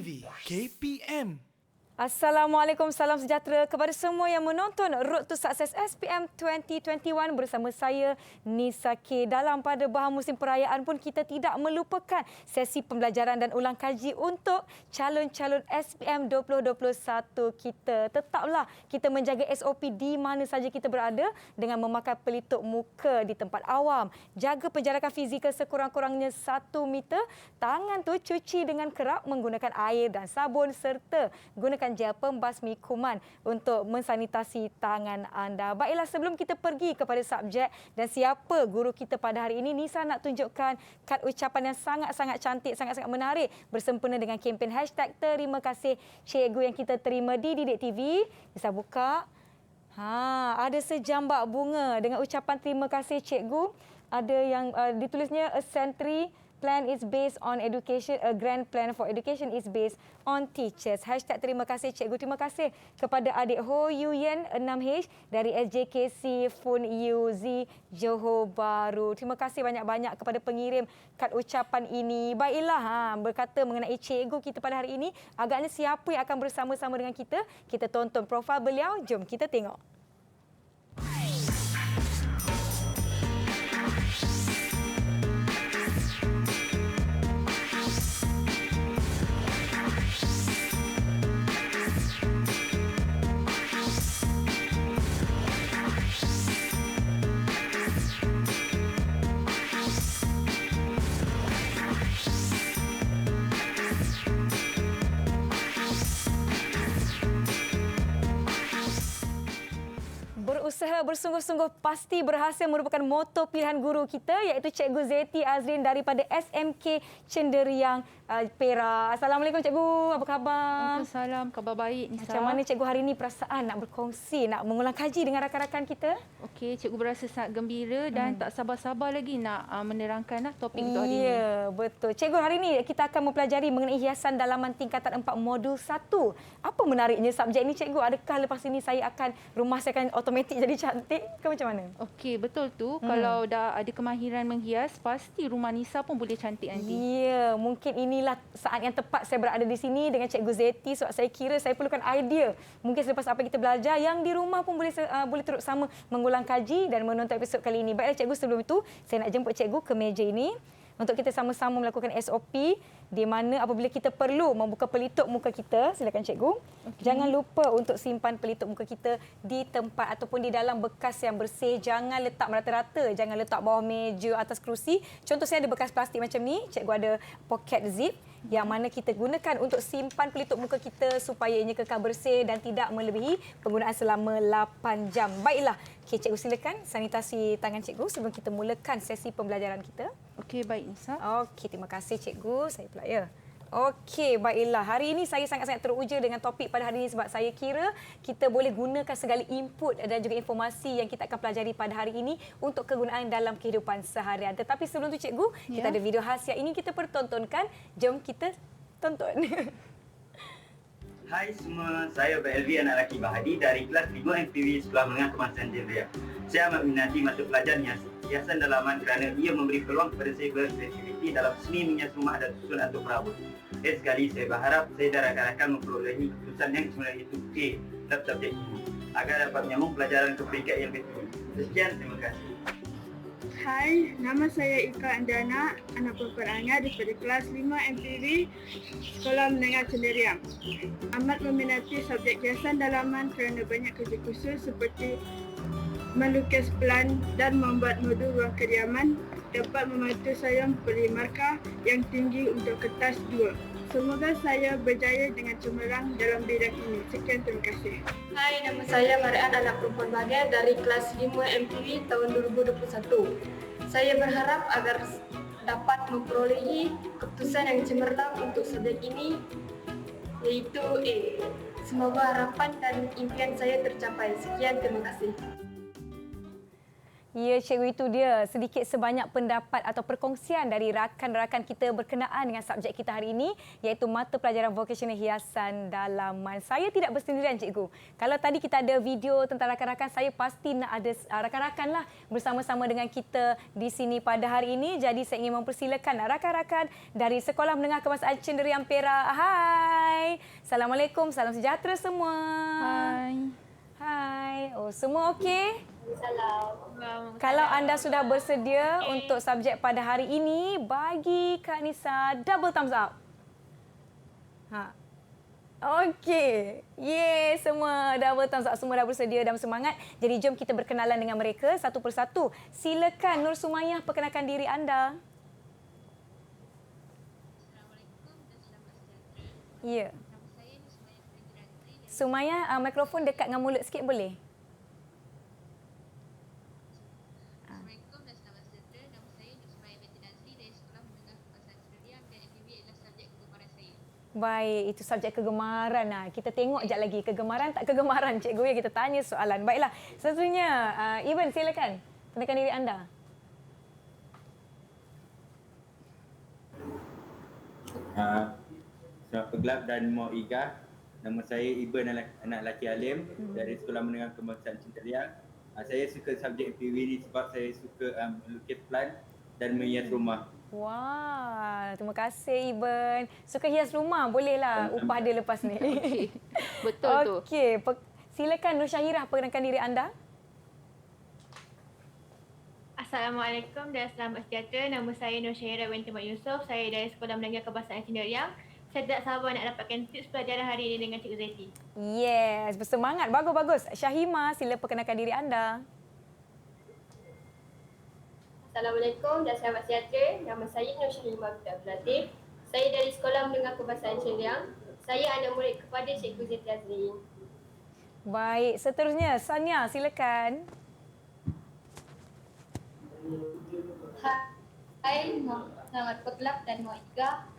TV KPM. Assalamualaikum, salam sejahtera kepada semua yang menonton Road to Success SPM 2021 bersama saya Nisa K. Dalam pada bahan musim perayaan pun kita tidak melupakan sesi pembelajaran dan ulang kaji untuk calon-calon SPM 2021 kita. Tetaplah kita menjaga SOP di mana saja kita berada dengan memakai pelitup muka di tempat awam. Jaga penjarakan fizikal sekurang-kurangnya 1 meter. Tangan tu cuci dengan kerap menggunakan air dan sabun serta gunakan gel pembasmi kuman untuk mensanitasi tangan anda. Baiklah, sebelum kita pergi kepada subjek dan siapa guru kita pada hari ini, Nisa nak tunjukkan kad ucapan yang sangat-sangat cantik, sangat-sangat menarik bersempena dengan kempen #Terima kasih Cikgu yang kita terima di Didik TV. Nisa buka. Ada sejambak bunga dengan ucapan terima kasih Cikgu. Ada yang ditulisnya a century plan is based on education, a grand plan for education is based on teachers. #terima kasih Cikgu. Terima kasih kepada adik Ho Yu Yen 6H dari SJKC Fun UZ Johor Bahru. Terima kasih banyak-banyak kepada pengirim kad ucapan ini. Baiklah, berkata mengenai Cikgu kita pada hari ini, agaknya siapa yang akan bersama-sama dengan kita? Kita tonton profil beliau. Jom kita tengok. Berusaha bersungguh-sungguh pasti berhasil merupakan moto pilihan guru kita, iaitu Cikgu Zeti Azrin daripada SMK Cenderiang Perak. Assalamualaikum Cikgu, apa khabar? Waalaikumsalam, khabar baik Nisa. Macam mana Cikgu hari ini perasaan nak berkongsi, nak mengulang kaji dengan rakan-rakan kita? Okey, Cikgu berasa sangat gembira dan tak sabar-sabar lagi nak menerangkan topik untuk hari ini. Ya, betul. Cikgu, hari ini kita akan mempelajari mengenai hiasan dalaman tingkatan 4 modul 1. Apa menariknya subjek ini Cikgu? Adakah lepas ini saya akan rumah saya akan automatik jadi cantik ke macam mana? Okey, betul tu. Kalau dah ada kemahiran menghias, pasti rumah Nisa pun boleh cantik nanti. Ya, mungkin inilah saat yang tepat saya berada di sini dengan Cikgu Zeti sebab saya kira saya perlukan idea. Mungkin selepas apa kita belajar, yang di rumah pun boleh turut sama mengulang kaji dan menonton episod kali ini. Baiklah Cikgu, sebelum itu saya nak jemput Cikgu ke meja ini untuk kita sama-sama melakukan SOP di mana apabila kita perlu membuka pelitup muka kita, silakan Cikgu. Jangan lupa untuk simpan pelitup muka kita di tempat ataupun di dalam bekas yang bersih. Jangan letak merata-rata, jangan letak bawah meja, atas kerusi. Contoh saya ada bekas plastik macam ni, Cikgu ada poket zip yang mana kita gunakan untuk simpan pelitup muka kita supaya ianya kekal bersih dan tidak melebihi penggunaan selama 8 jam. Baiklah, Cikgu silakan sanitasi tangan Cikgu sebelum kita mulakan sesi pembelajaran kita. Okey, baik Nisa. Okey, terima kasih Cikgu. Saya pula ya. Okey, baiklah. Hari ini saya sangat-sangat teruja dengan topik pada hari ini sebab saya kira kita boleh gunakan segala input dan juga informasi yang kita akan pelajari pada hari ini untuk kegunaan dalam kehidupan seharian. Tetapi sebelum tu Cikgu, kita ada video khas yang ingin kita pertontonkan. Jom kita tonton. Hai semua, saya Belvi anak lelaki Bahadi dari kelas 5 MPV Sekolah Menengah Kebangsaan Cenderiang. Saya amat minati masuk pelajaran hiasan dalaman kerana ia memberi peluang kepada saya berkreativiti dalam seni menghias rumah dan susun atau perabot. Sekali saya berharap saya dan rakan-rakan memperolehi keputusan yang semula itu A dalam subjek ini agar dapat menyambung pelajaran ke peringkat yang lebih tinggi. Sekian, terima kasih. Hai, nama saya Ika Andana, anak perempuan Anga daripada kelas 5 MPV Sekolah Menengah Cenderiang. Amat meminati subjek hiasan dalaman kerana banyak kerja khusus seperti melukis plan dan membuat modul ruang kediaman dapat membantu saya memperoleh markah yang tinggi untuk kertas 2. Semoga saya berjaya dengan cemerlang dalam bidang ini. Sekian, terima kasih. Hai, nama saya Marian, anak perempuan bahagia dari kelas 5 MPV tahun 2021. Saya berharap agar dapat memperolehi keputusan yang cemerlang untuk subjek ini, iaitu A. Semoga harapan dan impian saya tercapai. Sekian, terima kasih. Ya, cikgu, itu dia sedikit sebanyak pendapat atau perkongsian dari rakan-rakan kita berkenaan dengan subjek kita hari ini, iaitu mata pelajaran vocational hiasan dalaman. Saya tidak bersendirian, cikgu. Kalau tadi kita ada video tentang rakan-rakan, saya pasti nak ada rakan-rakan lah bersama-sama dengan kita di sini pada hari ini. Jadi saya ingin mempersilakan rakan-rakan dari Sekolah Menengah Kebangsaan Cenderian Perak. Hai. Assalamualaikum, salam sejahtera semua. Hai. Hai. Oh, semua okey? Salam. Kalau anda sudah bersedia untuk subjek pada hari ini, bagi Kak Nisa double thumbs up. Okey. Yeay, semua double thumbs up. Semua dah bersedia dan semangat. Jadi jom kita berkenalan dengan mereka satu persatu. Silakan Nur Sumayyah, perkenalkan diri anda. Assalamualaikum dan selamat sejahtera. Ya. Nama saya Nusmaya Fredrantri. Sumayyah, mikrofon dekat dengan mulut sikit boleh? Assalamualaikum dan selamat sejahtera. Nama saya Nusmaya Fredrantri dari Sekolah Menengah Kebangsaan Cenderian dan FPV adalah subjek kegemaran saya. Baik, itu subjek kegemaran. Kita tengok sekejap lagi. Kegemaran tak kegemaran, cikgu, ya, kita tanya soalan. Baiklah, seterusnya Ivan, silakan. Kenalkan diri anda. Selamat Pegelap dan Mau Iga. Nama saya Iban, anak lelaki alim dari Sekolah Menengah Kebangsaan Cenderian. Saya suka subjek PV ni sebab saya suka melukis plant dan menghias rumah. Wah, terima kasih Iban. Suka hias rumah, bolehlah upah dia lepas ni. Okey. Betul tu. Okey, silakan Nur Syahirah, perkenalkan diri anda. Assalamualaikum dan selamat sejahtera. Nama saya Nur Syahirah binti Mat Yusof. Saya dari Sekolah Menengah Kebangsaan Cenderian. Saya tak sabar nak dapatkan tips pelajaran hari ini dengan Cikgu Zeti. Yes, bersemangat. Bagus-bagus. Syahima, sila perkenalkan diri anda. Assalamualaikum dan selamat sejahtera. Nama saya Nur Syahimah binti Abdul Latif. Saya dari Sekolah Menengah Kebangsaan Cenderian. Saya anak murid kepada Cikgu Zeti Azrin. Baik, seterusnya Sania, silakan. Hai, selamat Pegelap dan Muaika.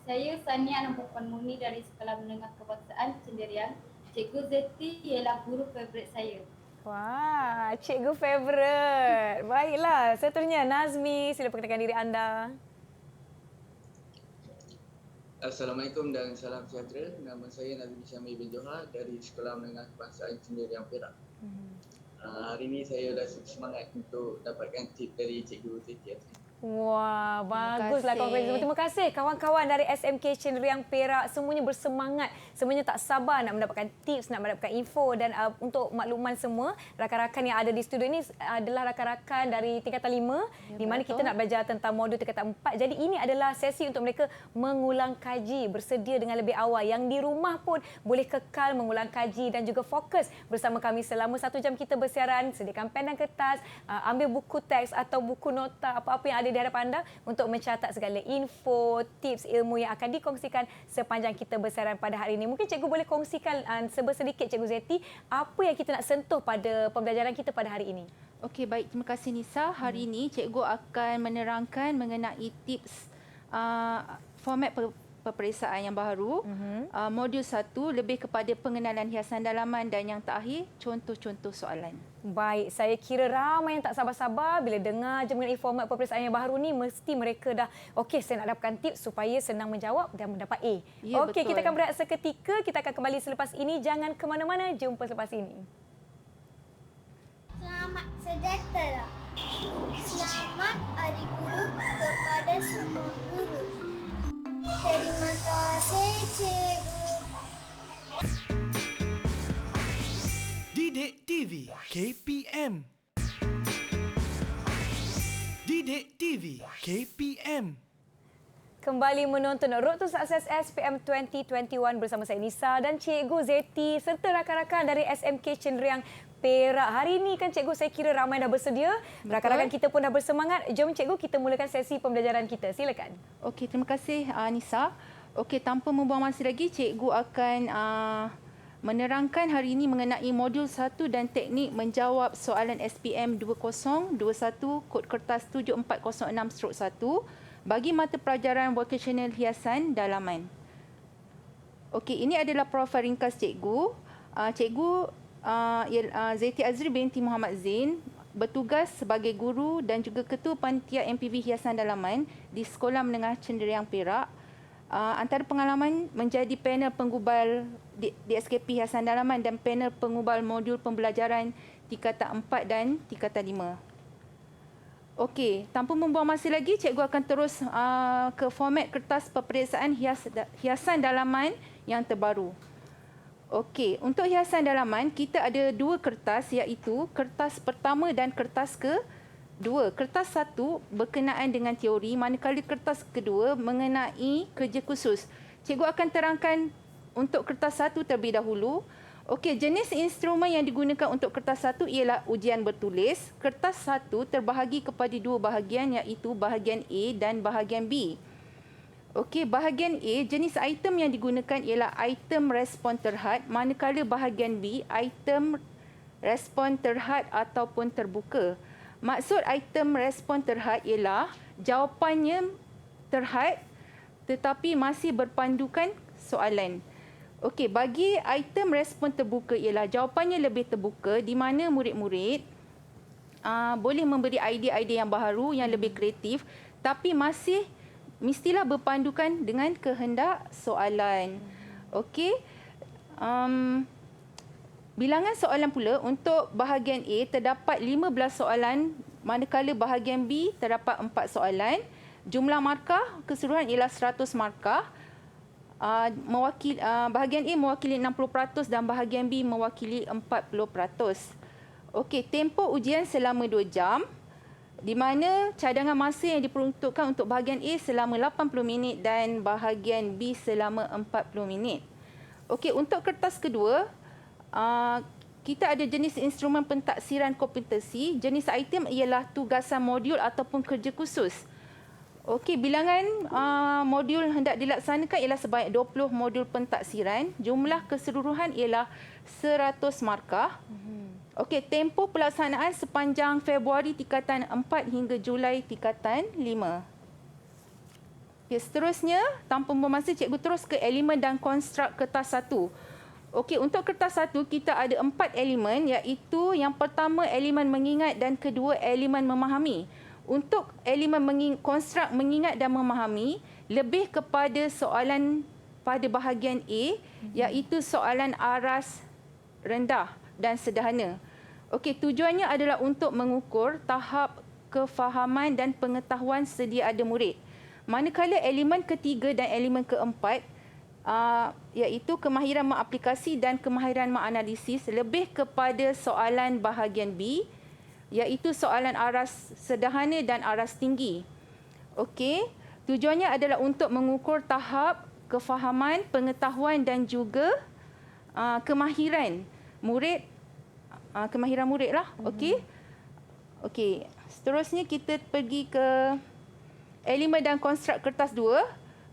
Saya Sania, anak perempuan murni dari Sekolah Menengah Kebangsaan Cenderian. Cikgu Zeti ialah guru favorit saya. Wah, cikgu favourite. Baiklah, seterusnya Nazmi, sila perkenalkan diri anda. Assalamualaikum dan salam sejahtera. Nama saya Nazmi Syamil bin Johar dari Sekolah Menengah Kebangsaan Cenderian Perak. Hari ini saya rasa semangat untuk dapatkan tip dari Cikgu Zeti Azrin. Wah, baguslah kawan-kawan. Terima kasih kawan-kawan dari SMK Cenderian Perak. Semuanya bersemangat. Semuanya tak sabar nak mendapatkan tips, nak mendapatkan info. Dan untuk makluman semua, rakan-rakan yang ada di studio ini adalah rakan-rakan dari tingkatan 5, di mana kita nak belajar tentang modul tingkatan 4. Jadi ini adalah sesi untuk mereka mengulang kaji, bersedia dengan lebih awal. Yang di rumah pun boleh kekal mengulang kaji dan juga fokus bersama kami selama 1 jam kita bersiaran. Sediakan pen dan kertas, ambil buku teks atau buku nota, apa-apa yang ada di hadapan anda untuk mencatat segala info, tips, ilmu yang akan dikongsikan sepanjang kita bersiaran pada hari ini. Mungkin cikgu boleh kongsikan sedikit, Cikgu Zeti, apa yang kita nak sentuh pada pembelajaran kita pada hari ini? Okey, baik. Terima kasih Nisa. Hari ini cikgu akan menerangkan mengenai tips format peperiksaan yang baru. Modul 1 lebih kepada pengenalan hiasan dalaman dan yang terakhir contoh-contoh soalan. Baik, saya kira ramai yang tak sabar-sabar bila dengar je mengenai format peperiksaan yang baru ni, mesti mereka dah okey, saya nak dapatkan tips supaya senang menjawab dan mendapat A. Ya, okey, betul. kita akan berehat seketika. Kita akan kembali selepas ini. Jangan ke mana-mana. Jumpa selepas ini. Selamat sejahtera. Selamat Hari Guru kepada semua guru. Terima kasih cikgu. Didik TV KPM. Didik TV KPM. Kembali menonton Road to Success SPM 2021 bersama saya Nisa dan Cikgu Zeti serta rakan-rakan dari SMK Cenderian Perak. Hari ini kan cikgu, saya kira ramai dah bersedia. Rakan-rakan kita pun dah bersemangat. Jom cikgu, kita mulakan sesi pembelajaran kita. Silakan. Okey, terima kasih Nisa. Okey, tanpa membuang masa lagi, cikgu akan menerangkan hari ini mengenai modul 1 dan teknik menjawab soalan SPM 2021 kod kertas 7406/1 bagi mata pelajaran vocational hiasan dalaman. Okey, ini adalah profil ringkas cikgu. Cikgu Zaiti Azri binti Muhammad Zain bertugas sebagai guru dan juga ketua panitia MPV Hiasan Dalaman di Sekolah Menengah Cenderia Perak. Antara pengalaman menjadi panel penggubal di SKP Hiasan Dalaman dan panel penggubal modul pembelajaran tingkatan 4 dan tingkatan 5. Okey, tanpa membuang masa lagi, cikgu akan terus ke format kertas peperiksaan hiasan dalaman yang terbaru. Okey, untuk hiasan dalaman, kita ada 2 kertas iaitu kertas pertama dan kertas kedua. Kertas 1 berkenaan dengan teori, manakala kertas kedua mengenai kerja khusus. Cikgu akan terangkan untuk kertas 1 terlebih dahulu. Okey, jenis instrumen yang digunakan untuk kertas 1 ialah ujian bertulis. Kertas 1 terbahagi kepada 2 bahagian iaitu bahagian A dan bahagian B. Okey, bahagian A, jenis item yang digunakan ialah item respon terhad, manakala bahagian B, item respon terhad ataupun terbuka. Maksud item respon terhad ialah jawapannya terhad tetapi masih berpandukan soalan. Okey, bagi item respon terbuka ialah jawapannya lebih terbuka di mana murid-murid boleh memberi idea-idea yang baharu, yang lebih kreatif tapi mestilah berpandukan dengan kehendak soalan. Okey. Bilangan soalan pula untuk bahagian A terdapat 15 soalan manakala bahagian B terdapat 4 soalan. Jumlah markah keseluruhan ialah 100 markah. Bahagian A mewakili 60% dan bahagian B mewakili 40%. Okey, tempoh ujian selama 2 jam di mana cadangan masa yang diperuntukkan untuk bahagian A selama 80 minit dan bahagian B selama 40 minit. Okey, untuk kertas kedua, kita ada jenis instrumen pentaksiran kompetensi. Jenis item ialah tugasan modul ataupun kerja khusus. Okey, bilangan modul hendak dilaksanakan ialah sebanyak 20 modul pentaksiran. Jumlah keseluruhan ialah 100 markah. Okey, tempoh pelaksanaan sepanjang Februari tingkatan 4 hingga Julai tingkatan 5. Okay, seterusnya, tanpa membuang masa, cikgu terus ke elemen dan konstruk kertas 1. Okey, untuk kertas 1 kita ada 4 elemen iaitu yang pertama elemen mengingat dan kedua elemen memahami. Untuk elemen konstruk mengingat dan memahami lebih kepada soalan pada bahagian A iaitu soalan aras rendah dan sederhana. Okey, tujuannya adalah untuk mengukur tahap kefahaman dan pengetahuan sedia ada murid. Manakala elemen ketiga dan elemen keempat iaitu kemahiran mengaplikasi dan kemahiran menganalisis lebih kepada soalan bahagian B iaitu soalan aras sederhana dan aras tinggi. Okey, tujuannya adalah untuk mengukur tahap kefahaman, pengetahuan dan juga kemahiran murid lah. Okey. Okey, seterusnya kita pergi ke elemen dan konstruk kertas 2.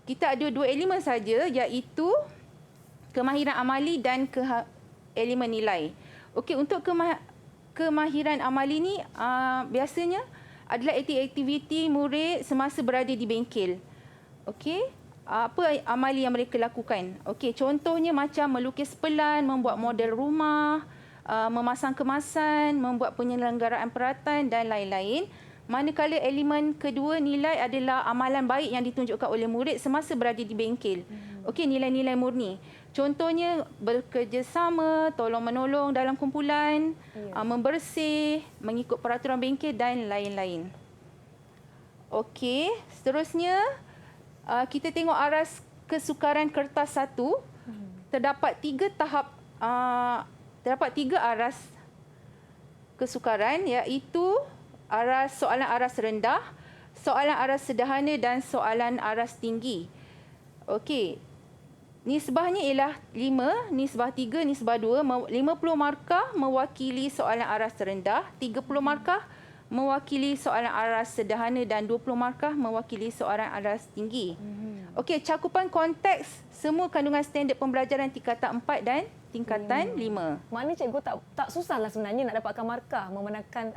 Kita ada 2 elemen saja iaitu kemahiran amali dan elemen nilai. Okey, untuk kemahiran amali ni biasanya adalah aktiviti murid semasa berada di bengkel. Okey, apa amali yang mereka lakukan? Okey, contohnya macam melukis pelan, membuat model rumah, memasang kemasan, membuat penyelenggaraan peralatan dan lain-lain. Manakala elemen kedua nilai adalah amalan baik yang ditunjukkan oleh murid semasa berada di bengkel. Okey, nilai-nilai murni. Contohnya bekerjasama, tolong-menolong dalam kumpulan, membersih, mengikut peraturan bengkel dan lain-lain. Okey, seterusnya kita tengok aras kesukaran kertas 1. Terdapat 3 tahap, terdapat 3 aras kesukaran iaitu soalan aras rendah, soalan aras sederhana dan soalan aras tinggi. Okey, nisbahnya ialah 5, nisbah 3, nisbah 2. 50 markah mewakili soalan aras rendah, 30 markah mewakili soalan aras sederhana dan 20 markah mewakili soalan aras tinggi. Okey, cakupan konteks semua kandungan standard pembelajaran tingkatan 4 dan tingkatan 5. Maknanya cikgu tak susahlah sebenarnya nak dapatkan markah memenangkan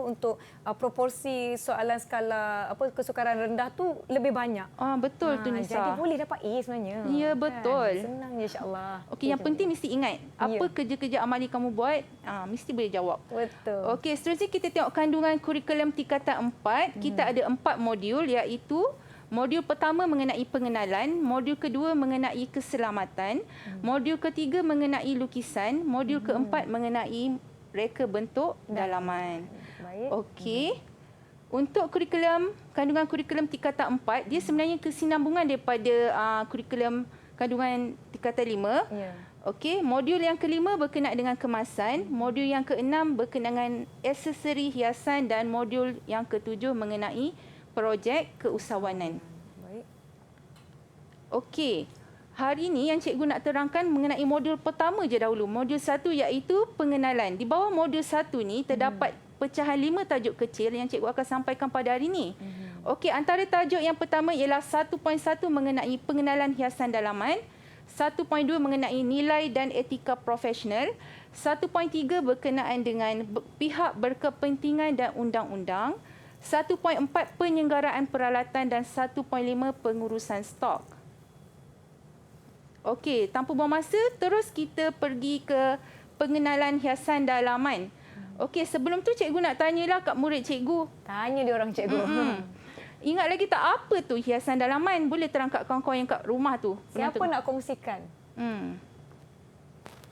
untuk proporsi soalan skala kesukaran rendah tu lebih banyak. Betul tu Nisa. Jadi boleh dapat A sebenarnya. Ya, betul. Senang je insya-Allah. Okey, yang penting mesti ingat apa kerja-kerja amali kamu buat, mesti boleh jawab. Betul. Okey, seterusnya kita tengok kandungan kurikulum tingkatan 4. Kita ada 4 modul, iaitu modul pertama mengenai pengenalan, modul kedua mengenai keselamatan, modul ketiga mengenai lukisan, modul keempat mengenai reka bentuk dalaman. Baik. Okey. Untuk kandungan kurikulum tingkatan 4, dia sebenarnya kesinambungan daripada kurikulum kandungan tingkatan 5. Ya. Okey, modul yang kelima berkenaan dengan kemasan, modul yang keenam berkenaan dengan aksesori hiasan dan modul yang ketujuh mengenai projek keusahawanan. Baik. Okey. Hari ini yang cikgu nak terangkan mengenai modul pertama je dahulu. Modul 1 iaitu pengenalan. Di bawah modul 1 ni terdapat pecahan 5 tajuk kecil yang cikgu akan sampaikan pada hari ini. Okey, antara tajuk yang pertama ialah 1.1 mengenai pengenalan hiasan dalaman, 1.2 mengenai nilai dan etika profesional, 1.3 berkenaan dengan pihak berkepentingan dan undang-undang, 1.4 penyelenggaraan peralatan dan 1.5 pengurusan stok. Okey, tanpa buang masa, terus kita pergi ke pengenalan hiasan dalaman. Okey, sebelum tu cikgu nak tanyalah kat murid cikgu. Tanya dia orang cikgu. Ingat lagi tak apa tu hiasan dalaman? Boleh terang kat kawan-kawan yang kat rumah tu. Siapa nak kongsikan?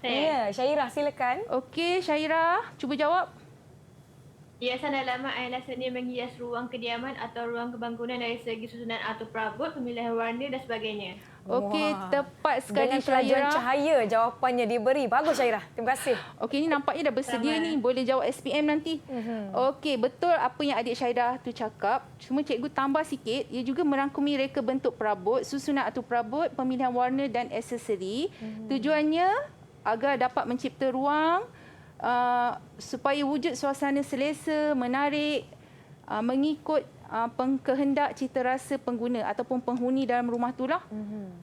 Saya. Ya, Syairah silakan. Okey, Syairah, cuba jawab. Hiasan dalaman adalah seni menghias ruang kediaman atau ruang kebangunan dari segi susunan atau perabot, pemilihan warna dan sebagainya. Okey, tepat sekali dengan kelajuan Syairah. cahaya jawapannya diberi. Bagus Syairah. Terima kasih. Okey, ni nampaknya dah bersedia ni. Boleh jawab SPM nanti. Okey, betul apa yang adik Syairah tu cakap. Cuma cikgu tambah sikit. Ia juga merangkumi reka bentuk perabot, susunan atau perabot, pemilihan warna dan aksesori. Tujuannya agar dapat mencipta ruang supaya wujud suasana selesa, menarik, mengikut kehendak cita rasa pengguna ataupun penghuni dalam rumah itulah.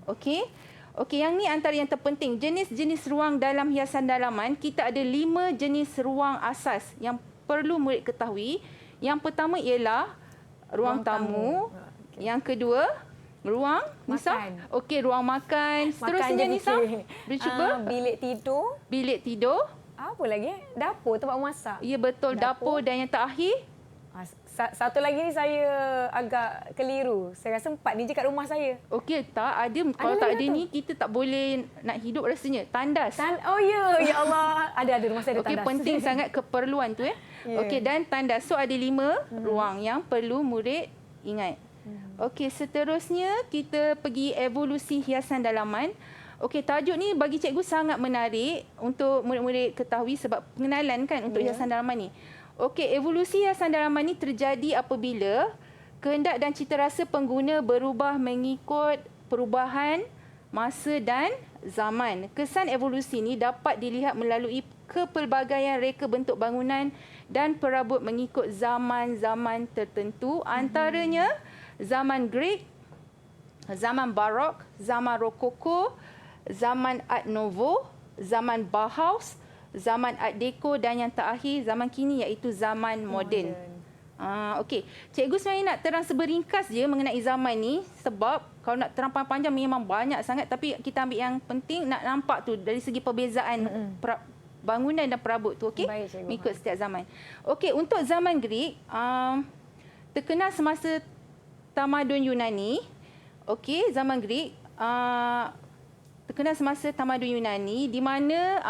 Okey. Okey, yang ni antara yang terpenting. Jenis-jenis ruang dalam hiasan dalaman, kita ada 5 jenis ruang asas yang perlu murid ketahui. Yang pertama ialah ruang tamu. Yang kedua, ruang Nisa. Okey, ruang makan. Seterusnya Nisa, boleh cuba? Bilik tidur. Bilik tidur. Apa lagi? Dapur, tempat masak. Ya, betul. Dapur dan yang terakhir? Satu lagi ni saya agak keliru. Saya rasa 4 ni je kat rumah saya. Okey, tak ada. Kalau tak ada ni, kita tak boleh nak hidup rasanya. Tandas. Oh ya, ya Allah. Ada rumah saya ada tandas. Okey, penting sangat keperluan tu ya. Okey, dan tandas. So ada 5 ruang yang perlu murid ingat. Okey, seterusnya kita pergi evolusi hiasan dalaman. Okey, tajuk ni bagi cikgu sangat menarik untuk murid-murid ketahui sebab pengenalan kan untuk hiasan dalaman ni. Okey, evolusi hiasan dalaman ni terjadi apabila kehendak dan cita rasa pengguna berubah mengikut perubahan masa dan zaman. Kesan evolusi ni dapat dilihat melalui kepelbagaian reka bentuk bangunan dan perabot mengikut zaman-zaman tertentu, antaranya zaman Greek, zaman Barok, zaman Rokoko, zaman Art Nouveau, zaman Bauhaus, zaman Art Deco dan yang terakhir zaman kini iaitu zaman moden. Okey, cikgu sebenarnya nak terang seberingkas je mengenai zaman ni sebab kalau nak terang panjang memang banyak sangat, tapi kita ambil yang penting nak nampak tu dari segi perbezaan bangunan dan perabot tu, okey? Mengikut setiap zaman. Okey, untuk zaman Greek terkenal semasa tamadun Yunani. Okey, zaman Greek terkenal semasa tamadun Yunani di mana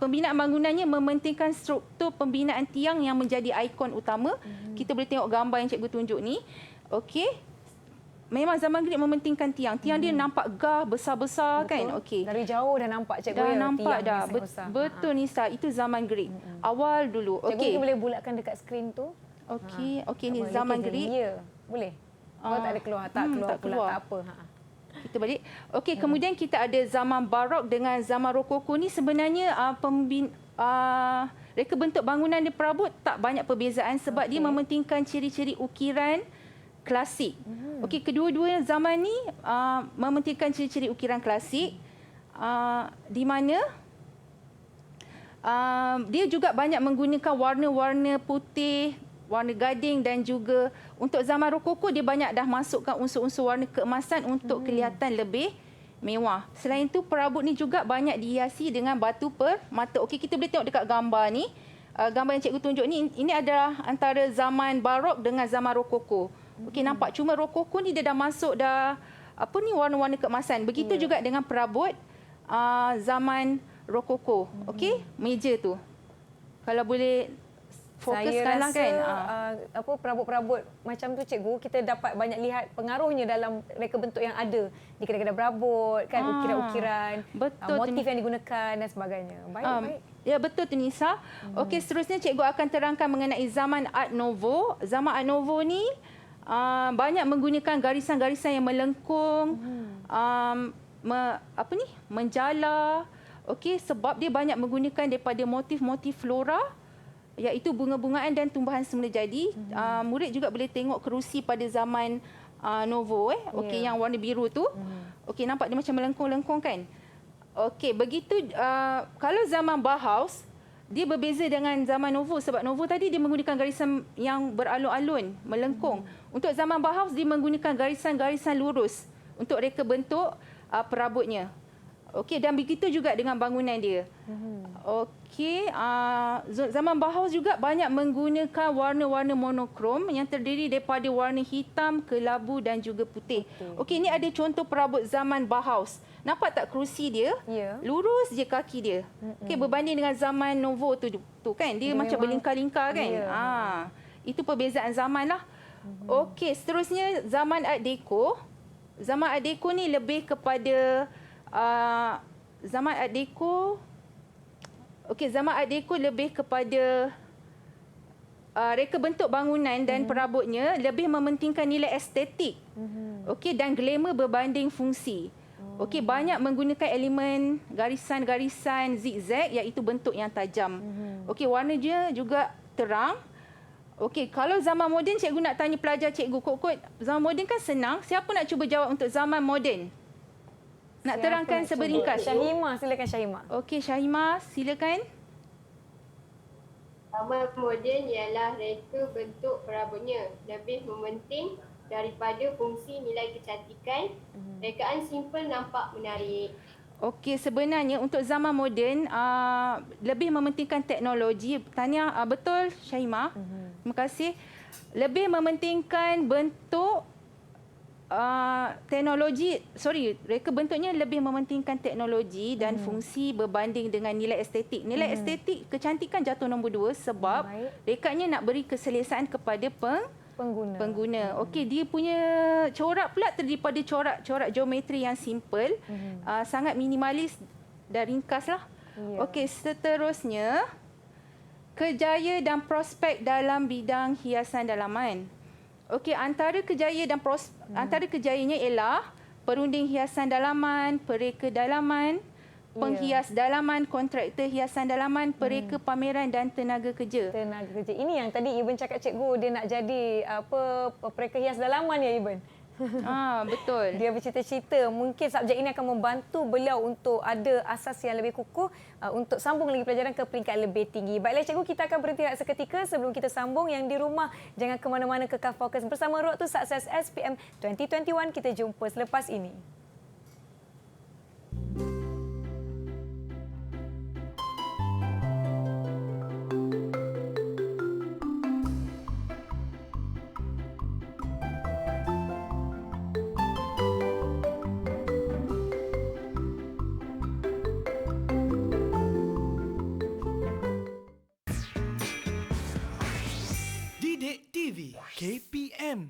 pembinaan bangunannya mementingkan struktur pembinaan tiang yang menjadi ikon utama. Kita boleh tengok gambar yang cikgu tunjuk ni. Okey. Memang zaman Greek mementingkan tiang. Tiang dia nampak gah besar-besar kan? Okey. Dari jauh dah nampak cikgu dah ya. Nampak dah. Betul Nisa, itu zaman Greek. Awal dulu. Okey. Cikgu boleh bulatkan dekat skrin tu. Okey. Okey, ni zaman Greek. Ya, boleh. Kalau tak ada keluar, tak keluar. Tak apa. Kita balik. Okey, kemudian kita ada zaman Barok dengan zaman Rokoko ni sebenarnya reka bentuk bangunan di perabot tak banyak perbezaan sebab dia mementingkan ciri-ciri ukiran klasik. Okey, kedua-dua zaman ni mementingkan ciri-ciri ukiran klasik di mana dia juga banyak menggunakan warna-warna putih, warna gading dan juga untuk zaman rokoko dia banyak dah masukkan unsur-unsur warna keemasan untuk kelihatan lebih mewah. Selain itu perabot ni juga banyak dihiasi dengan batu permata. Okey, kita boleh tengok dekat gambar ni. Gambar yang cikgu tunjuk ni, ini adalah antara zaman barok dengan zaman rokoko. Okey, nampak cuma rokoko ni dia dah masuk dah warna-warna keemasan. Begitu juga dengan perabot zaman rokoko. Okey, meja tu. Kalau boleh fokuskan lah kan. Perabot-perabot macam tu cikgu, kita dapat banyak lihat pengaruhnya dalam reka bentuk yang ada di kedai-kedai perabot kan, ukiran-ukiran, motif yang digunakan dan sebagainya. Baik. Ya, betul tu Nisa. Okey, seterusnya cikgu akan terangkan mengenai zaman Art Nouveau. Zaman Art Nouveau ni banyak menggunakan garisan-garisan yang melengkung, menjala. Okey, sebab dia banyak menggunakan daripada motif-motif flora, iaitu bunga-bungaan dan tumbuhan semula jadi. Murid juga boleh tengok kerusi pada zaman Nouveau. Okey, yang warna biru tu. Okey, nampak dia macam melengkung-lengkung kan? Okey, begitu kalau zaman Bauhaus, dia berbeza dengan zaman Nouveau sebab Nouveau tadi dia menggunakan garisan yang beralun-alun, melengkung. Untuk zaman Bauhaus dia menggunakan garisan-garisan lurus untuk reka bentuk perabotnya. Okey, dan begitu juga dengan bangunan dia. Okey, zaman Bauhaus juga banyak menggunakan warna-warna monokrom yang terdiri daripada warna hitam, kelabu dan juga putih. Okey, ini ada contoh perabot zaman Bauhaus. Nampak tak kerusi dia? Lurus je kaki dia. Okey, berbanding dengan zaman Nouveau tu kan, dia macam berlingkar-lingkar kan. Itu perbezaan zaman lah. Okey, seterusnya zaman Art Deco. Zaman Art Deco ni lebih kepada zaman Art Deco. Okey, zaman Art Deco lebih kepada reka bentuk bangunan dan perabotnya lebih mementingkan nilai estetik. Okey, dan glamour berbanding fungsi. Okey, banyak menggunakan elemen garisan-garisan zigzag iaitu bentuk yang tajam. Okey, warna dia juga terang. Okey, kalau zaman moden cikgu nak tanya pelajar cikgu, kod-kod zaman moden kan senang. Siapa nak cuba jawab untuk zaman moden? Nak terangkan seberingkas. Syahima, silakan Syahima. Okey, Syahima, silakan. Zaman moden ialah reka bentuk perabotnya lebih mementing daripada fungsi nilai kecantikan. Rekaan simple nampak menarik. Okey, sebenarnya untuk zaman moden lebih mementingkan teknologi. Tahniah, betul Syahima. Terima kasih. Lebih mementingkan bentuk teknologi, reka bentuknya lebih mementingkan teknologi dan fungsi berbanding dengan nilai estetik. Nilai estetik, kecantikan jatuh nombor 2 sebab rekanya nak beri keselesaan kepada pengguna. Okey, dia punya corak pula terdiri pada corak geometri yang simple, sangat minimalis dan ringkas lah. Okey, seterusnya kejayaan dan prospek dalam bidang hiasan dalaman. Okey, antara kejayanya ialah perunding hiasan dalaman, pereka dalaman, penghias dalaman, kontraktor hiasan dalaman, pereka pameran dan tenaga kerja. Ini yang tadi Iben cakap cikgu, dia nak jadi pereka hias dalaman ya Iben. Betul. Dia bercita-cita mungkin subjek ini akan membantu beliau untuk ada asas yang lebih kukuh untuk sambung lagi pelajaran ke peringkat lebih tinggi. Baiklah cikgu, kita akan berhenti seketika. Sebelum kita sambung, yang di rumah jangan ke mana-mana, kekal fokus bersama Road to Success SPM 2021. Kita jumpa selepas ini. Didik TV KPM.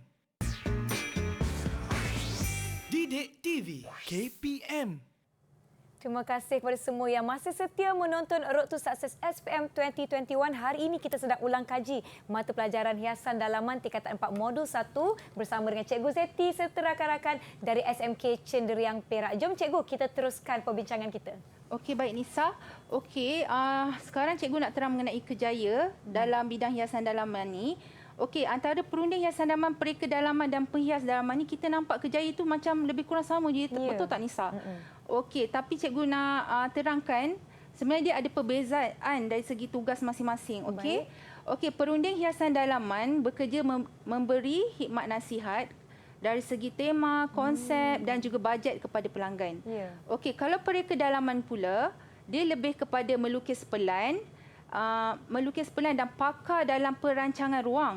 Didik TV KPM. Terima kasih kepada semua yang masih setia menonton Road to Success SPM 2021. Hari ini kita sedang ulang kaji mata pelajaran hiasan dalaman tingkatan 4 modul 1 bersama dengan Cikgu Zeti serta rakan-rakan dari SMK Cenderiang Perak. Jom cikgu, kita teruskan perbincangan kita. Okey, baik Nisa. Okey, sekarang cikgu nak terang mengenai kejayaan dalam bidang hiasan dalaman ni. Okey, antara perunding hiasan dalaman, pereka dalaman dan penghias dalaman ni kita nampak kejayaan itu macam lebih kurang sama je. Betul tak Nisa? Okey, tapi cikgu nak terangkan Sebenarnya dia ada perbezaan dari segi tugas masing-masing. Okey. Okey, perunding hiasan dalaman bekerja memberi khidmat nasihat dari segi tema, konsep dan juga bajet kepada pelanggan. Okey, kalau pereka dalaman pula, dia lebih kepada melukis pelan dan pakar dalam perancangan ruang.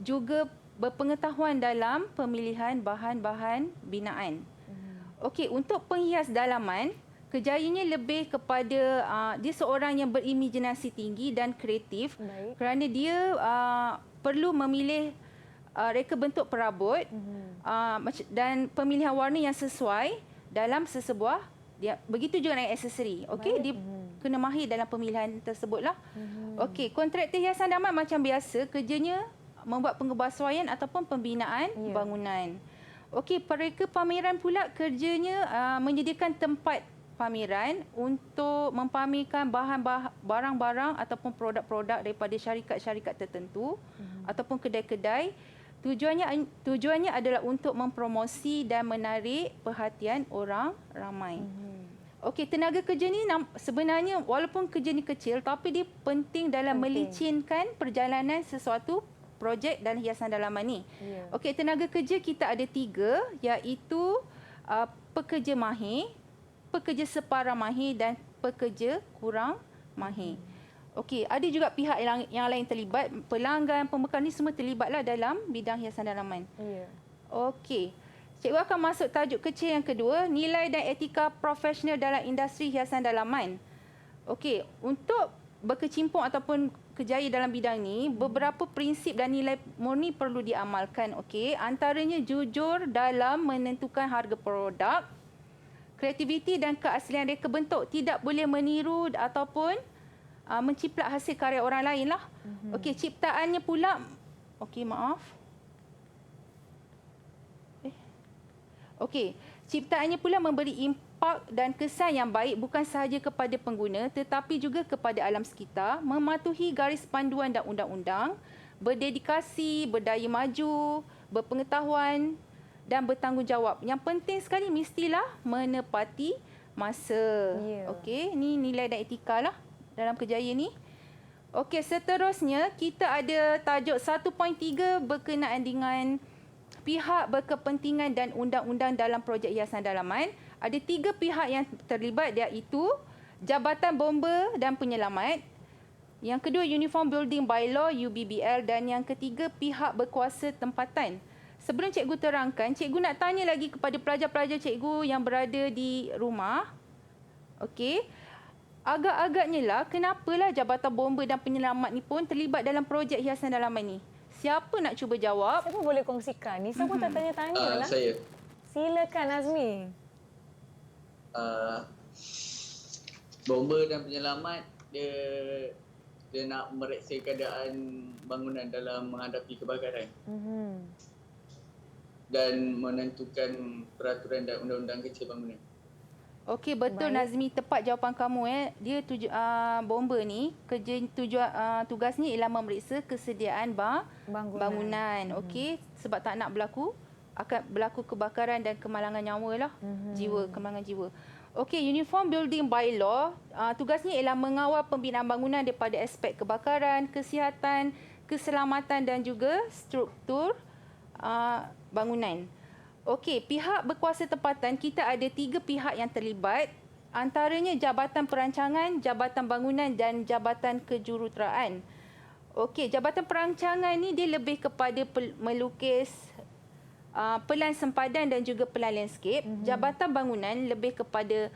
Juga berpengetahuan dalam pemilihan bahan-bahan binaan. Okey, untuk penghias dalaman, kerjayanya lebih kepada dia seorang yang berimajinasi tinggi dan kreatif kerana dia perlu memilih reka bentuk perabot dan pemilihan warna yang sesuai dalam sesebuah begitu juga dengan aksesori. Okey, dia kena mahir dalam pemilihan tersebutlah. Okey, kontraktor hiasan dalaman macam biasa kerjanya membuat pengebasuhan ataupun pembinaan bangunan. Okey, pereka pameran pula kerjanya menyediakan tempat pameran untuk mempamerkan barang-barang ataupun produk-produk daripada syarikat-syarikat tertentu ataupun kedai-kedai. Tujuannya adalah untuk mempromosi dan menarik perhatian orang ramai. Okey, tenaga kerja ni sebenarnya walaupun kerja ni kecil tapi dia penting dalam melicinkan perjalanan sesuatu projek dan hiasan dalaman ni. Okey, tenaga kerja kita ada 3 iaitu pekerja mahir, pekerja separa mahir dan pekerja kurang mahir. Okey, ada juga pihak yang lain terlibat, pelanggan, pembekal ni semua terlibatlah dalam bidang hiasan dalaman. Okey. Cikgu akan masuk tajuk kecil yang kedua, nilai dan etika profesional dalam industri hiasan dalaman. Okey, untuk berkecimpung ataupun kerjaya dalam bidang ni, beberapa prinsip dan nilai murni perlu diamalkan. Okey, antaranya jujur dalam menentukan harga produk, kreativiti dan keaslian reka bentuk, tidak boleh meniru ataupun menciplak hasil karya orang lain lah. Okey, ciptaannya pula, okey maaf. Okey, ciptaannya pula memberi impak dan kesan yang baik bukan sahaja kepada pengguna tetapi juga kepada alam sekitar, mematuhi garis panduan dan undang-undang, berdedikasi, berdaya maju, berpengetahuan dan bertanggungjawab. Yang penting sekali mestilah menepati masa. Okey, ni nilai dan etika lah dalam kerjaya ni. Okey, seterusnya kita ada tajuk 1.3 berkenaan dengan pihak berkepentingan dan undang-undang dalam projek hiasan dalaman. Ada 3 pihak yang terlibat iaitu Jabatan Bomba dan Penyelamat. Yang kedua Uniform Building Bylaw UBBL dan yang ketiga pihak berkuasa tempatan. Sebelum cikgu terangkan, cikgu nak tanya lagi kepada pelajar-pelajar cikgu yang berada di rumah. Okey. Agak-agaknya lah kenapalah Jabatan Bomba dan Penyelamat ni pun terlibat dalam projek hiasan dalaman ni? Siapa nak cuba jawab? Siapa boleh kongsikan? Nisa pun tak tanya-tanya lah. Saya. Silakan Azmi. Bomba dan Penyelamat dia nak mereksa keadaan bangunan dalam menghadapi kebakaran. Dan menentukan peraturan dan undang-undang kecil bangunan. Okey, betul Nazmi, tepat jawapan kamu. Dia bomba ni tugasnya ialah memeriksa kesediaan bangunan. Okey, sebab tak nak akan berlaku kebakaran dan kemalangan nyawa lah, kemalangan jiwa. Okey, Uniform Building Bylaw tugasnya ialah mengawal pembinaan bangunan daripada aspek kebakaran, kesihatan, keselamatan dan juga struktur bangunan. Okey, pihak berkuasa tempatan kita ada 3 pihak yang terlibat, antaranya Jabatan Perancangan, Jabatan Bangunan dan Jabatan Kejuruteraan. Okey, Jabatan Perancangan ni dia lebih kepada melukis pelan sempadan dan juga pelan landscape. Jabatan Bangunan lebih kepada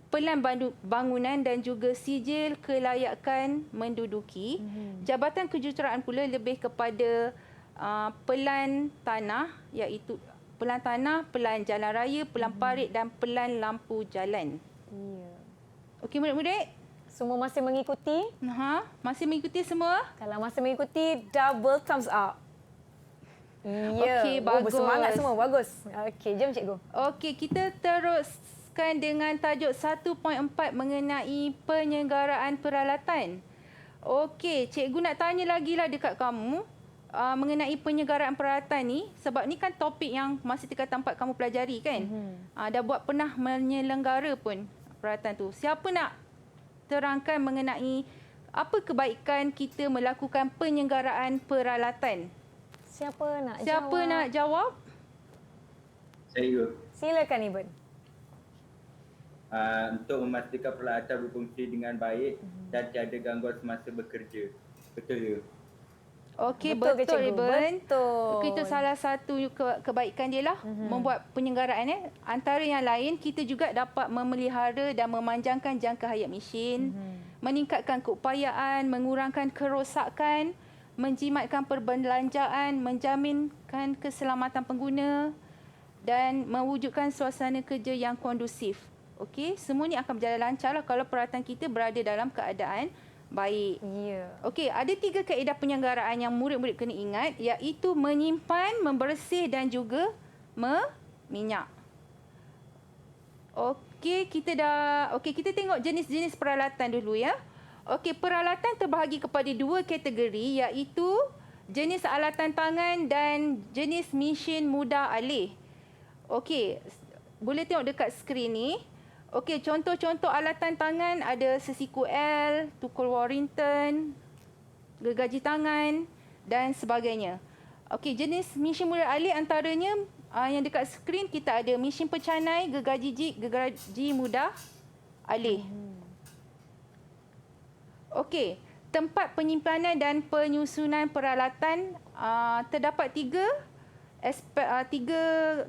pelan bangunan dan juga sijil kelayakan menduduki. Jabatan Kejuruteraan pula lebih kepada pelan tanah, iaitu pelan tanah, pelan jalan raya, pelan parit dan pelan lampu jalan. Okey murid-murid? Semua masih mengikuti? Masih mengikuti semua? Kalau masih mengikuti, double thumbs up. Okey, bagus. Bersemangat semua, bagus. Okey, jom cikgu. Okey, kita teruskan dengan tajuk 1.4 mengenai penyelenggaraan peralatan. Okey, cikgu nak tanya lagi lah dekat kamu. Mengenai penyelenggaraan peralatan ni, sebab ni kan topik yang masih tingkatan 4 kamu pelajari kan. Dah pernah menyelenggara pun peralatan tu. Siapa nak terangkan mengenai apa kebaikan kita melakukan penyelenggaraan peralatan. Siapa nak Siapa nak jawab? Saya. Silakan Iben. Untuk memastikan peralatan berfungsi dengan baik dan tiada gangguan semasa bekerja. Betul ya? Okey, Betul ke, betul cikgu? Iben. Betul. Okey, itu salah satu kebaikan dia lah, membuat penyelenggaraan. Antara yang lain, kita juga dapat memelihara dan memanjangkan jangka hayat mesin, meningkatkan keupayaan, mengurangkan kerosakan, menjimatkan perbelanjaan, menjaminkan keselamatan pengguna dan mewujudkan suasana kerja yang kondusif. Okey, semua ni akan berjalan lancar lah kalau peralatan kita berada dalam keadaan baik. Ya. Okey, ada 3 kaedah penyelenggaraan yang murid-murid kena ingat, iaitu menyimpan, membersih dan juga meminyak. Okey, kita tengok jenis-jenis peralatan dulu ya. Okey, peralatan terbahagi kepada 2 kategori, iaitu jenis alatan tangan dan jenis mesin mudah alih. Okey, boleh tengok dekat skrin ni. Okey, contoh-contoh alatan tangan ada sesiku L, tukul Warrington, gergaji tangan dan sebagainya. Okey, jenis mesin mudah alih antaranya yang dekat skrin kita ada mesin pecanai, gergaji jig, gergaji mudah alih. Okey, tempat penyimpanan dan penyusunan peralatan terdapat 3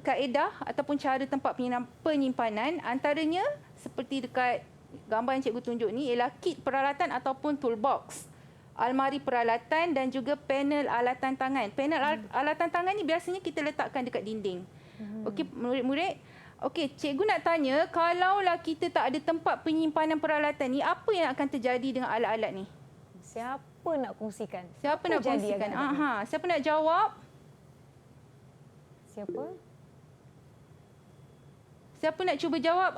kaedah ataupun cara tempat penyimpanan. Antaranya seperti dekat gambar yang cikgu tunjuk ni ialah kit peralatan ataupun toolbox, almari peralatan dan juga panel alatan tangan. Panel alatan tangan ni biasanya kita letakkan dekat dinding. Okey, murid-murid. Okey, cikgu nak tanya, kalaulah kita tak ada tempat penyimpanan peralatan ni, apa yang akan terjadi dengan alat-alat ni? Siapa nak kongsikan? Siapa nak kongsikan? Siapa nak jawab? Siapa nak cuba jawab?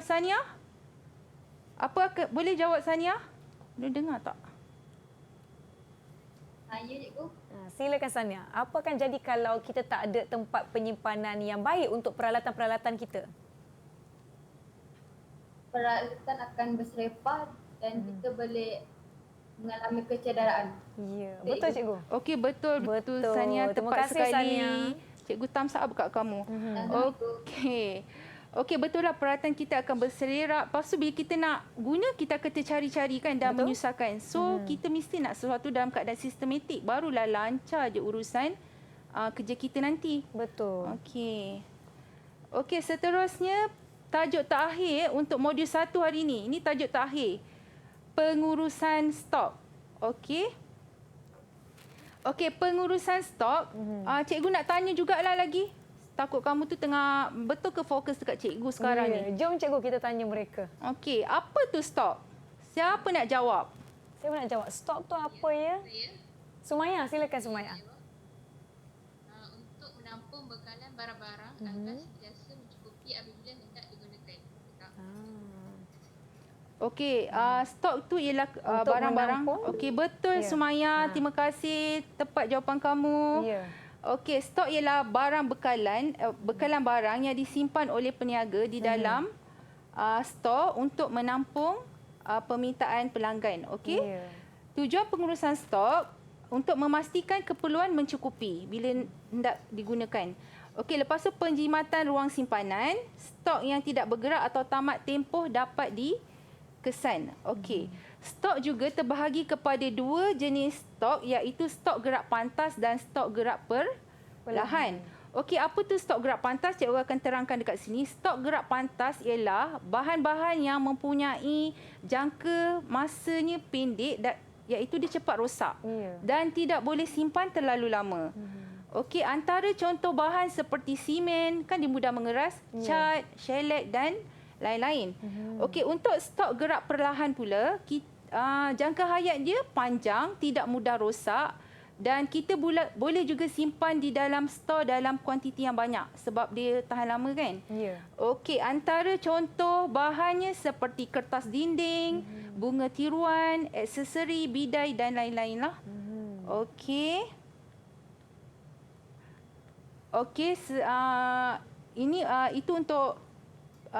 Sania? Boleh jawab Sania? Boleh dengar tak? Saya cikgu. Silakan Sania. Apa akan jadi kalau kita tak ada tempat penyimpanan yang baik untuk peralatan-peralatan kita? Peralatan akan berserepah dan kita boleh mengalami kecederaan. Ya, betul cikgu. Okey, betul Sania, Terima tepat kasih sekali. Sania. Cikgu thumbs up kat kamu. Okey. Okey, betul lah peralatan kita akan berselerap. Lepas tu bila kita nak guna, kita akan tercari-cari kan dan menyusahkan. So, kita mesti nak sesuatu dalam keadaan sistematik. Barulah lancar je urusan kerja kita nanti. Betul. Okey. Okey, seterusnya tajuk terakhir untuk modul 1 hari ini. Ini tajuk terakhir. Pengurusan stok. Okey. Okey, pengurusan stok. Cikgu nak tanya jugalah lagi. Takut kamu tu tengah betul ke fokus dekat cikgu sekarang ni? Jom cikgu kita tanya mereka. Okey, apa tu stok? Siapa nak jawab? Siapa nak jawab? Stok tu apa ya? Sumaya, silakan Sumaya. Untuk menampung bekalan barang-barang agar sentiasa mencukupi apabila hendak digunakan. Okey, stok tu ialah barang-barang. Okey, betul Sumaya. Terima kasih. Tepat jawapan kamu. Ya. Okey, stok ialah barang bekalan barang yang disimpan oleh peniaga di dalam stok untuk menampung permintaan pelanggan. Okey. Ya. Tujuan pengurusan stok untuk memastikan keperluan mencukupi bila hendak digunakan. Okey, lepas tu penjimatan ruang simpanan, stok yang tidak bergerak atau tamat tempoh dapat dikesan. Okey. Stok juga terbahagi kepada 2 jenis stok, iaitu stok gerak pantas dan stok gerak perlahan. Okey, apa tu stok gerak pantas? Cikgu akan terangkan dekat sini. Stok gerak pantas ialah bahan-bahan yang mempunyai jangka masanya pendek, iaitu dia cepat rosak dan tidak boleh simpan terlalu lama. Okey, antara contoh bahan seperti simen, kan dia mudah mengeras, cat, shellac dan lain-lain. Okey, untuk stok gerak perlahan pula, jangka hayat dia panjang, tidak mudah rosak dan kita boleh juga simpan di dalam stor dalam kuantiti yang banyak sebab dia tahan lama kan? Ya. Okey, antara contoh bahannya seperti kertas dinding, bunga tiruan, aksesori, bidai dan lain-lain lah. Okey. Okey, itu untuk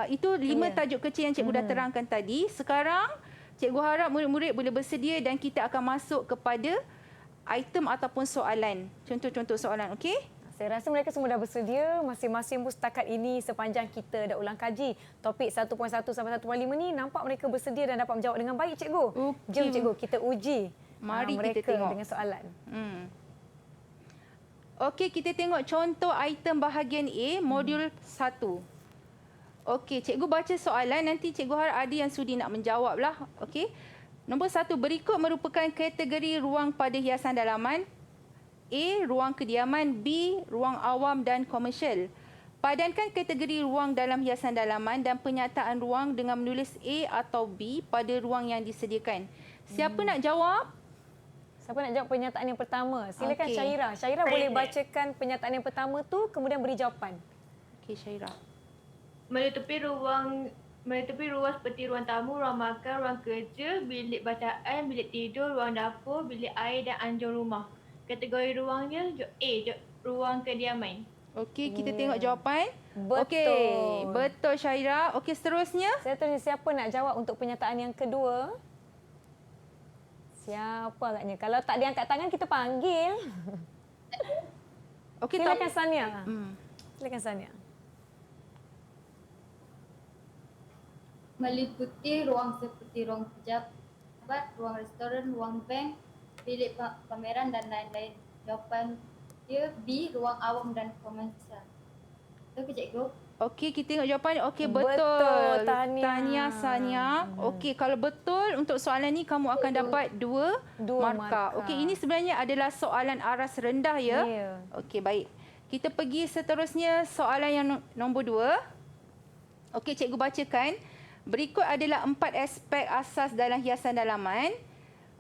itu 5 tajuk kecil yang cikgu dah terangkan tadi. Sekarang Cikgu harap murid-murid boleh bersedia dan kita akan masuk kepada item ataupun soalan. Contoh-contoh soalan, okey? Saya rasa mereka semua dah bersedia. Masing-masing pun setakat ini sepanjang kita dah ulang kaji topik 1.1 sampai 1.5 ni, nampak mereka bersedia dan dapat menjawab dengan baik, cikgu. Jom cikgu, kita uji Mari kita tengok dengan soalan. Okey, kita tengok contoh item bahagian A, modul 1. Okey, cikgu baca soalan, nanti cikgu harap ada yang sudi nak menjawab lah. Okey. Nombor 1, berikut merupakan kategori ruang pada hiasan dalaman. A, ruang kediaman. B, ruang awam dan komersial. Padankan kategori ruang dalam hiasan dalaman dan penyataan ruang dengan menulis A atau B pada ruang yang disediakan. Siapa nak jawab? Siapa nak jawab pernyataan yang pertama? Silakan Syaira. Syaira Saya. boleh bacakan pernyataan yang pertama tu kemudian beri jawapan. Okey, Syaira. Menutupi ruang seperti ruang tamu, ruang makan, ruang kerja, bilik bacaan, bilik tidur, ruang dapur, bilik air dan anjung rumah. Kategori ruangnya A, ruang kediaman. Okey, kita tengok jawapan. Betul. Okey, betul Syaira. Okey, seterusnya. Siapa nak jawab untuk pernyataan yang kedua? Siapa agaknya? Kalau tak diangkat tangan, kita panggil. Okey, silakan Sania. Silakan Sania. Meliputi ruang seperti ruang pejabat, ruang restoran, ruang bank, bilik pameran dan lain-lain. Jawapan dia B, ruang awam dan komersial. Betul ke cikgu? Okey, kita tengok jawapan. Okey, Betul, betul. Tahniah. Sania. Okey, kalau betul untuk soalan ni kamu akan dapat dua markah. Okey, ini sebenarnya adalah soalan aras rendah ya. Okey, baik. Kita pergi seterusnya soalan yang nombor 2. Okey, cikgu bacakan. Berikut adalah 4 aspek asas dalam hiasan dalaman.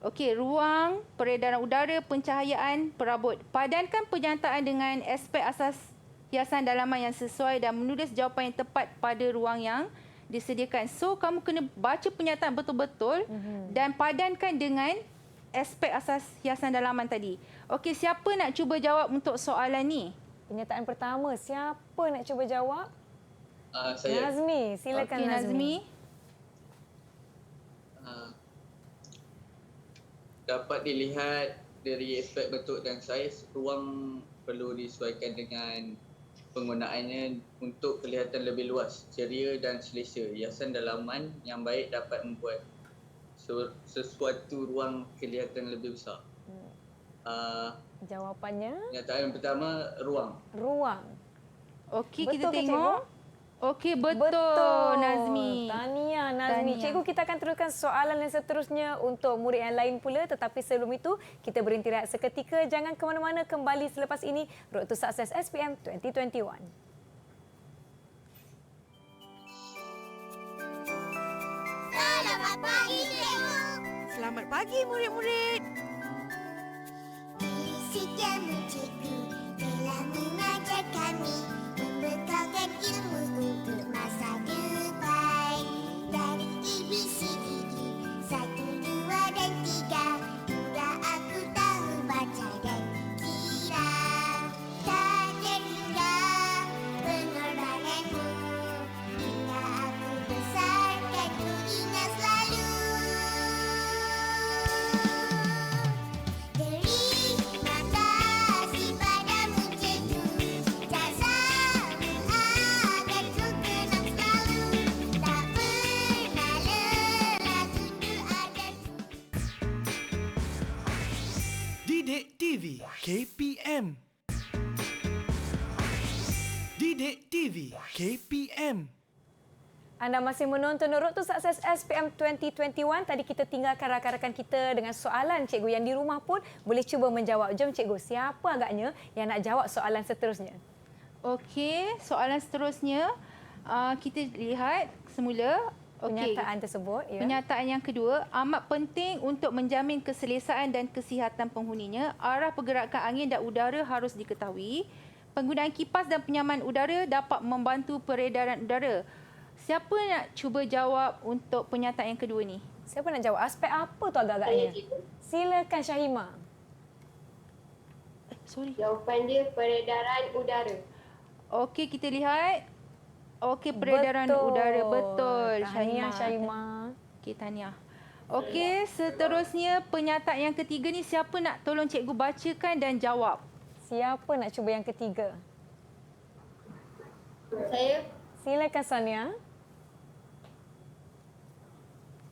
Okey, ruang, peredaran udara, pencahayaan, perabot. Padankan pernyataan dengan aspek asas hiasan dalaman yang sesuai dan menulis jawapan yang tepat pada ruang yang disediakan. So, kamu kena baca pernyataan betul-betul dan padankan dengan aspek asas hiasan dalaman tadi. Okey, siapa nak cuba jawab untuk soalan ni? Pernyataan pertama, siapa nak cuba jawab? Saya. Nazmi, silakan Okey, Nazmi. Dapat dilihat dari aspek bentuk dan saiz, ruang perlu disesuaikan dengan penggunaannya untuk kelihatan lebih luas, ceria dan selesa. Hiasan dalaman yang baik dapat membuat sesuatu ruang kelihatan lebih besar. Jawapannya? Pernyataan yang pertama, ruang. Ruang. Okey, Betul kita ke, tengok. Okey, betul Nazmi. Tahniah Nazmi. Cikgu, kita akan teruskan soalan yang seterusnya untuk murid yang lain pula. Tetapi sebelum itu, kita berhenti rehat seketika. Jangan ke mana-mana, kembali selepas ini. Road to Success SPM 2021. Selamat pagi, cikgu. Selamat pagi, murid-murid. Sekian cikgu telah mengajar kami, membekalkan ilmu untuk masa depan. Dari ABCDE 1, 2 dan 3 hingga aku tahu baca dan kira. Tak terhingga pengorbananmu hingga aku besar dan ku ingat selalu. Terima kasih padamu cikgu, jasamu akan ku kenang selalu. Tak pernah lelah tunduk agar ku. Didik TV KPM. Didik TV KPM. Anda masih menonton Road to Success SPM 2021. Tadi kita tinggalkan rakan-rakan kita dengan soalan. Cikgu yang di rumah pun boleh cuba menjawab. Jom cikgu, siapa agaknya yang nak jawab soalan seterusnya? Okey, soalan seterusnya kita lihat semula. Pernyataan tersebut. Ya. Pernyataan yang kedua, amat penting untuk menjamin keselesaan dan kesihatan penghuninya. Arah pergerakan angin dan udara harus diketahui. Penggunaan kipas dan penyaman udara dapat membantu peredaran udara. Siapa nak cuba jawab untuk pernyataan yang kedua ni? Siapa nak jawab? Aspek apa tu agak-agaknya? Silakan Syahima. Jawapan dia peredaran udara. Okey, kita lihat. Okey, peredaran udara. Betul, Tahniah Syahima. Okey, tahniah. Okey, seterusnya penyataan yang ketiga ni siapa nak tolong cikgu bacakan dan jawab? Siapa nak cuba yang ketiga? Saya Silakan Sania.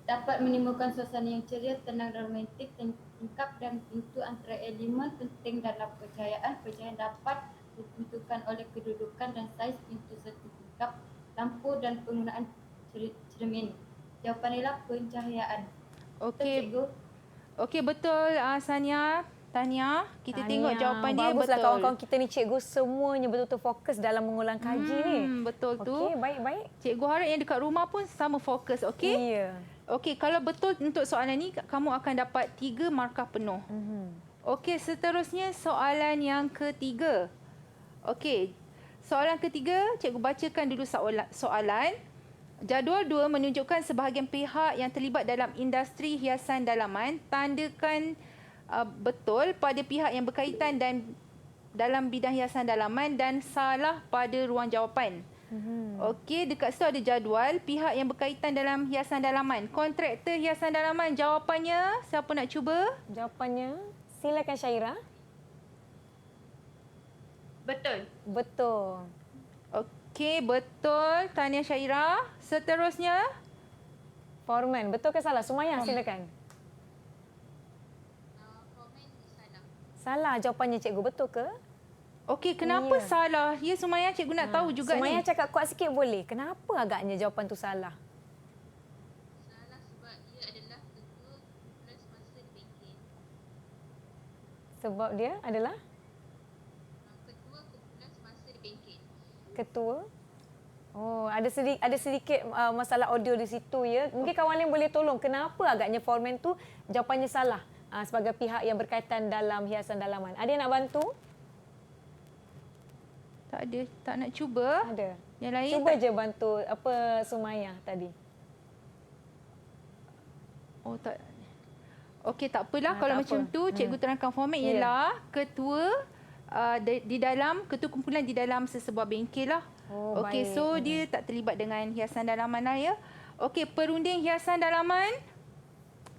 dapat menimbulkan suasana yang ceria, tenang dan romantik, tingkap dan pintu antara elemen penting dalam kejayaan. Kejayaan dapat ditentukan oleh kedudukan dan saiz pintu serta tingkap, lampu dan penggunaan cermin. Jawapan ialah pencahayaan. Okey. Cikgu. Okey, betul Sania. Tania, kita tengok jawapan dia Baguslah betul. kawan-kawan kita ni cikgu semuanya betul-betul fokus dalam mengulang kaji ni. Betul tu. Okey, baik-baik. Cikgu harap yang dekat rumah pun sama fokus, okey? Ya. Okey, kalau betul untuk soalan ni kamu akan dapat 3 markah penuh. Okey, seterusnya soalan yang ketiga. Okey. Soalan ketiga, cikgu bacakan dulu soalan. Jadual 2 menunjukkan sebahagian pihak yang terlibat dalam industri hiasan dalaman. Tandakan betul pada pihak yang berkaitan dan dalam bidang hiasan dalaman dan salah pada ruang jawapan. Okey, dekat situ ada jadual pihak yang berkaitan dalam hiasan dalaman. Kontraktor hiasan dalaman, jawapannya siapa nak cuba? Jawapannya silakan Syaira. Betul. Betul. Okey, betul Tania Syaira. Seterusnya Foreman, betul ke salah? Sumayya silakan. Salah jawapannya cikgu, betul ke? Okey, kenapa salah? Ya Sumayya, cikgu nak tahu juga Sumayya ni. cakap kuat sikit boleh. Kenapa agaknya jawapan tu salah? Salah sebab ia adalah ketua kumpulan semasa di bengkel. Sebab dia adalah Ketua kumpulan semasa di bengkel. ketua. Oh, ada sedikit masalah audio di situ ya. Mungkin kawan lain boleh tolong kenapa agaknya foreman tu jawapannya salah sebagai pihak yang berkaitan dalam hiasan dalaman. Ada yang nak bantu? Tak ada, tak nak cuba. Ada. Yang lain Cuba je bantu apa Sumayya tadi. Oh tak. Okey, tak apalah kalau tak macam apa. tu cikgu terangkan format ialah ketua di dalam ketua kumpulan di dalam sesebuah bengkel lah. Oh, okey, baik. so dia tak terlibat dengan hiasan dalaman lah ya. Okey, perunding hiasan dalaman.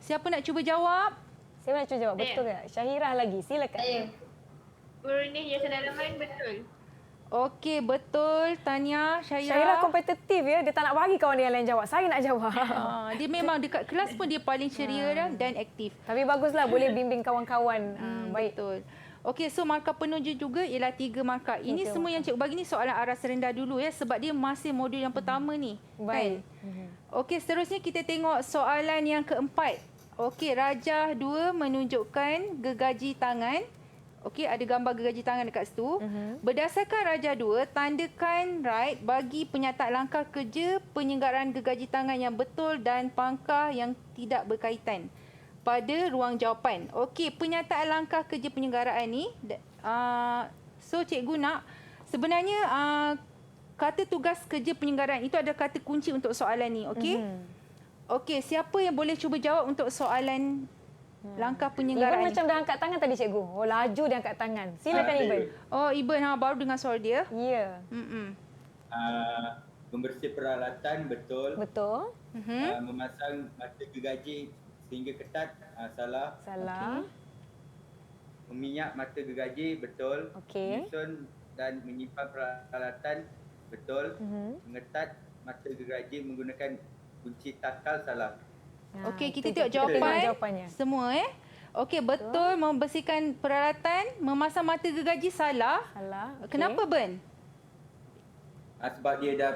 Siapa nak cuba jawab? Siapa nak cuba jawab? Betul ke? Syahirah lagi. Silakan. Saya. Perunding hiasan dalaman betul. Okey, betul Tania, Syahirah kompetitif ya. Dia tak nak bagi kawan dia yang lain jawab. Saya nak jawab. Dia memang dekat kelas pun dia paling ceria dan aktif. Tapi baguslah boleh bimbing kawan-kawan. Baik. Betul. Okey, so markah penuh juga ialah 3 markah. Ini 3 semua yang cikgu bagi ni soalan aras rendah dulu ya sebab dia masih modul yang pertama ni. Baik. Kan? Okey, seterusnya kita tengok soalan yang keempat. Okey, Rajah 2 menunjukkan gergaji tangan. Okey, ada gambar gergaji tangan dekat situ. Berdasarkan Rajah 2, tandakan right bagi penyataan langkah kerja penyelenggaraan gergaji tangan yang betul dan pangkah yang tidak berkaitan pada ruang jawapan. Okey, penyataan langkah kerja penyelenggaraan ni, so cikgu nak sebenarnya kata tugas kerja penyelenggaraan itu adalah kata kunci untuk soalan ni. Okey? Okey, siapa yang boleh cuba jawab untuk soalan langkah penyelenggaraan Iben macam dah angkat tangan tadi cikgu. Oh, laju dia angkat tangan. Silakan Iben. Oh, Iben baru dengar suara dia. Ya. Membersih peralatan betul. Betul. Memasang mata gergaji sehingga ketat salah. Salah. Meminyak mata gergaji betul. Okey. Menyusun dan menyimpan peralatan betul. Mengetat mata gergaji menggunakan kunci takal salah. Okey, kita tengok jawapannya. Semua Okey, betul. Membersihkan peralatan, memasang mata gergaji salah. Salah. Okay. Kenapa Ben? Sebab dia dah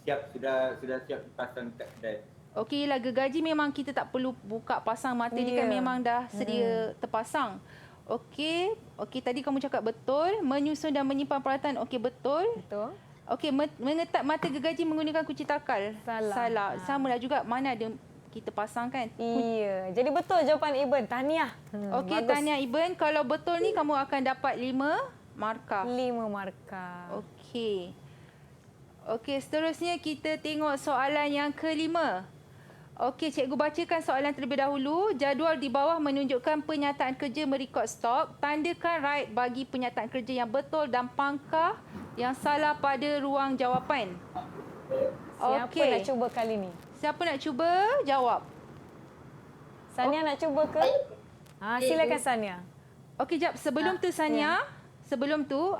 siap sudah siap dipasang kat kedai. Okey lah, gergaji memang kita tak perlu buka pasang mata dia kan memang dah sedia terpasang. Okey, tadi kamu cakap betul. Menyusun dan menyimpan peralatan, okey betul. Betul. Okey, mengetat mata gergaji menggunakan kunci takal. Salah. Samalah juga, mana ada kita pasang kan? Iya. Jadi betul jawapan Iben. Tahniah. Okey, tahniah Iben. Kalau betul ni kamu akan dapat 5 markah. 5 markah. Okey. Okey, seterusnya kita tengok soalan yang kelima. Okey, cikgu bacakan soalan terlebih dahulu. Jadual di bawah menunjukkan penyataan kerja merekod stok. Tandakan right bagi penyataan kerja yang betul dan pangkah yang salah pada ruang jawapan. Siapa nak cuba kali ni? Siapa nak cuba jawab? Sania nak cuba ke? Silakan Sania. Okey, jap. Sebelum tu Sania, sebelum tu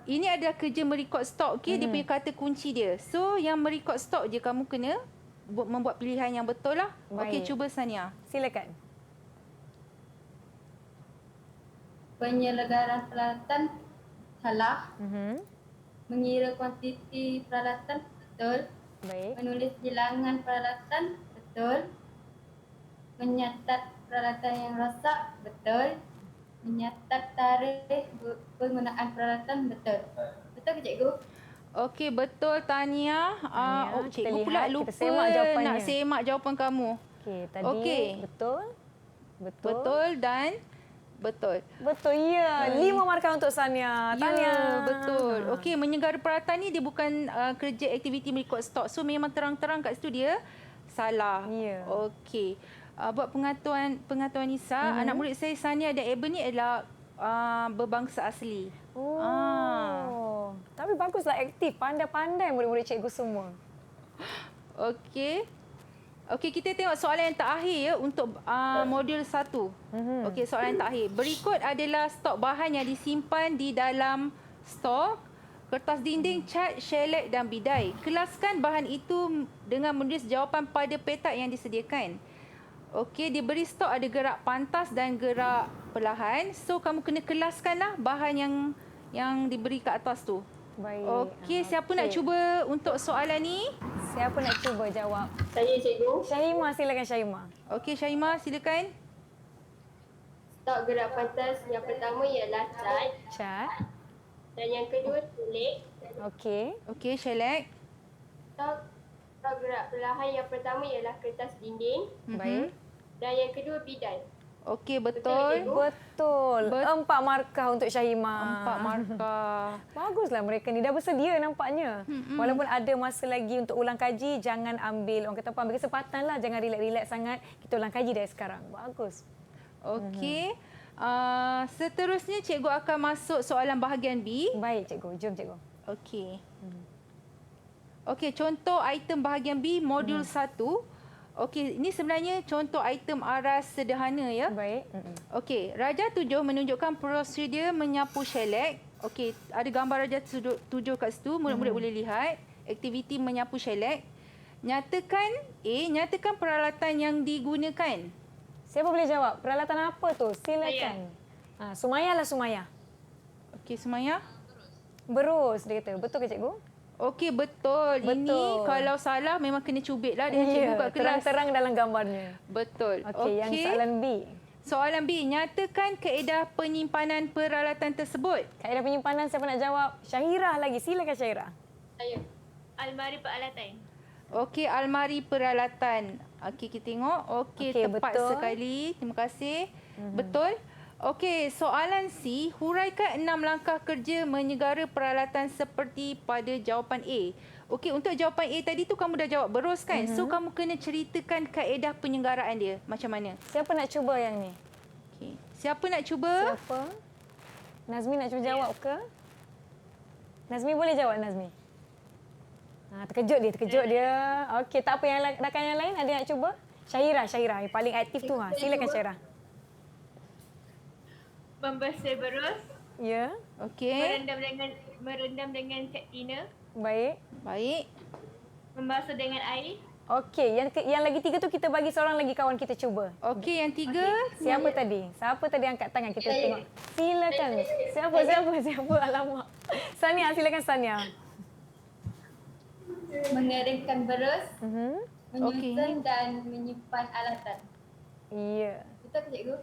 ini adalah kerja merekod stok, okey, dia punya kata kunci dia. So yang merekod stok je kamu kena membuat pilihan yang betul lah. Okey, cuba Sania. Silakan. Penyelenggaraan peralatan salah. Mengira kuantiti peralatan betul. Baik. Menulis bilangan peralatan betul. Menyatat peralatan yang rosak betul. Menyatat tarikh penggunaan peralatan betul. Betul ke cikgu? Okey, betul Tania. Cikgu pula lupa nak semak jawapan kamu. Okey, tadi betul. Betul dan betul. Betul, ya. 5 markah untuk Sania. Tania. Ya, betul. Okey, menyenggara peralatan ni dia bukan kerja aktiviti merekod stok. So memang terang-terang kat situ dia salah. Ya. Okey. Buat pengetahuan Nisa, anak murid saya Sania dan Eben ni adalah berbangsa asli. Tapi baguslah, aktif, pandai-pandai murid-murid cikgu semua. Okey. Okey, kita tengok soalan yang terakhir ya untuk modul 1. Okey, soalan yang terakhir. Berikut adalah stok bahan yang disimpan di dalam stok: kertas dinding, cat, shellac dan bidai. Kelaskan bahan itu dengan menulis jawapan pada petak yang disediakan. Okey, diberi stok ada gerak pantas dan gerak perlahan. So kamu kena kelaskanlah bahan yang diberi kat atas tu. Baik. Okey, siapa nak cuba untuk soalan ni? Siapa nak cuba jawab? Saya cikgu. Syahimah, silakan Syahimah. Okey, Syahimah silakan. Stok gerak pantas yang pertama ialah cat. Cat. Dan yang kedua shellac. Okey. Okey, shellac. Stok gerak perlahan yang pertama ialah kertas dinding. Baik. Dan yang kedua bidai. Okey, betul. Betul. 4 markah untuk Syahimah. 4 markah. Baguslah mereka ni dah bersedia nampaknya. Walaupun ada masa lagi untuk ulang kaji, jangan ambil, orang kata apa, ambil kesempatan lah. Jangan relax-relax sangat. Kita ulang kaji dari sekarang. Bagus. Okey. Seterusnya cikgu akan masuk soalan bahagian B. Baik cikgu, jom cikgu. Okey. Okey, contoh item bahagian B modul 1. Okey, ini sebenarnya contoh item aras sederhana ya. Baik. Okey, Raja 7 menunjukkan prosedur menyapu shellac. Okey, ada gambar Raja 7 kat situ, murid-murid boleh lihat. Aktiviti menyapu shellac. Nyatakan peralatan yang digunakan. Siapa boleh jawab? Peralatan apa tu? Silakan. Sumaya lah Sumaya. Okey, Sumaya. Berus dia kata. Betul ke cikgu? Okey, betul. Ini kalau salah memang kena cubit lah dengan cikgu kat kelas. Terang-terang dalam gambarnya. Betul. Okey, yang soalan B. Soalan B, nyatakan kaedah penyimpanan peralatan tersebut. Kaedah penyimpanan siapa nak jawab? Syahirah lagi. Silakan Syahirah. Saya. Almari peralatan. Okey, almari peralatan. Okey, kita tengok. Okey, tepat betul. sekali. Terima kasih. Betul. Okey, soalan C, huraikan 6 langkah kerja menyegara peralatan seperti pada jawapan A. Okey, untuk jawapan A tadi tu kamu dah jawab berus kan? So kamu kena ceritakan kaedah penyenggaraan dia macam mana. Siapa nak cuba yang ni? Okey. Siapa nak cuba? Siapa? Nazmi nak cuba jawab ke? Nazmi boleh jawab Nazmi? Terkejut dia. Okey, tak apa, yang rakan yang lain ada yang nak cuba? Syahirah yang paling aktif tu. Silakan Syahirah. Membasuh berus. Ya. Okey. Merendam dengan cat thinner. Baik. Membasuh dengan air. Okey, yang lagi 3 tu kita bagi seorang lagi kawan kita cuba. Okey, yang 3 siapa tadi? Siapa tadi angkat tangan kita tengok. Silakan. Siapa? Alamak. Sania, silakan Sania. Mengeringkan berus, menyusun dan menyimpan alatan. Ya. Betul ke cikgu?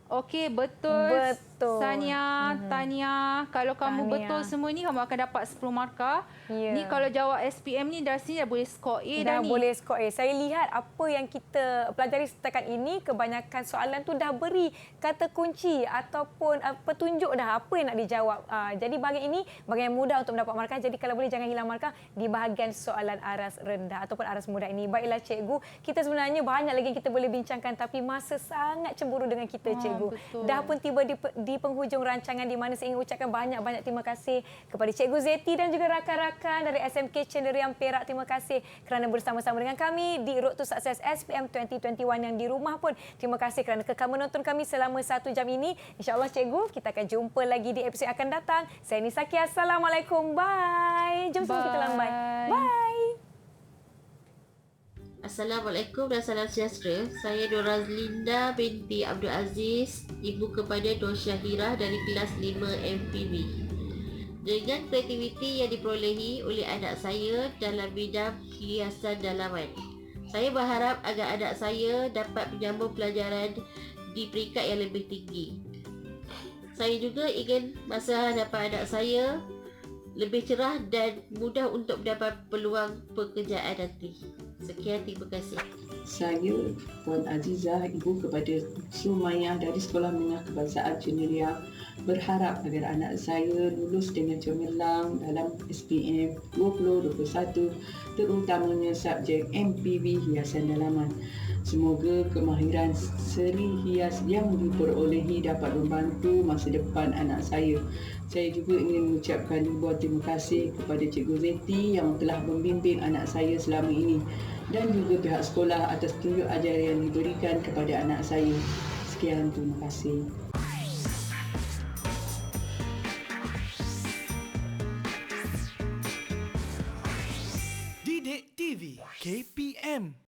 Okey, betul. Sania, Tania, kalau kamu betul semua ni kamu akan dapat 10 markah. Ni kalau jawab SPM ni dah sini dah boleh skor A dah ni. Dah boleh skor A. Saya lihat apa yang kita pelajari setakat ini, kebanyakan soalan tu dah beri kata kunci ataupun petunjuk dah apa yang nak dijawab. Jadi bahagian ini bahagian yang mudah untuk mendapat markah. Jadi kalau boleh jangan hilang markah di bahagian soalan aras rendah ataupun aras mudah ini. Baiklah cikgu, kita sebenarnya banyak lagi yang kita boleh bincangkan tapi masa sangat cemburu dengan kita cikgu. Betul. Dah pun tiba di di penghujung rancangan di mana saya ingin ucapkan banyak-banyak terima kasih kepada Cikgu Zeti dan juga rakan-rakan dari SMK Cenderia Perak. Terima kasih kerana bersama-sama dengan kami di Road to Success SPM 2021 yang di rumah pun. Terima kasih kerana kekal menonton kami selama 1 jam ini. InsyaAllah Cikgu, kita akan jumpa lagi di episod yang akan datang. Saya Nisa Kia. Assalamualaikum. Bye. Jom semua kita lambai. Bye. Assalamualaikum dan salam sejahtera. Saya Dora Linda binti Abdul Aziz, ibu kepada Nur Syahira dari kelas 5 MPV. Dengan kreativiti yang diperolehi oleh anak saya dalam bidang hiasan dalaman, saya berharap agar anak saya dapat menyambung pelajaran di peringkat yang lebih tinggi. Saya juga ingin masa hadapan anak saya lebih cerah dan mudah untuk mendapat peluang pekerjaan nanti. Sekian, terima kasih. Saya Puan Azizah, ibu kepada Sumayyah dari Sekolah Menengah Kebangsaan Cenderia, berharap agar anak saya lulus dengan cemerlang dalam SPM 2021, terutamanya subjek MPV hiasan dalaman. Semoga kemahiran seni hias yang diperolehi dapat membantu masa depan anak saya. Saya juga ingin mengucapkan ribuan terima kasih kepada Cikgu Zeti yang telah membimbing anak saya selama ini dan juga pihak sekolah atas tunjuk ajar yang diberikan kepada anak saya. Sekian, terima kasih.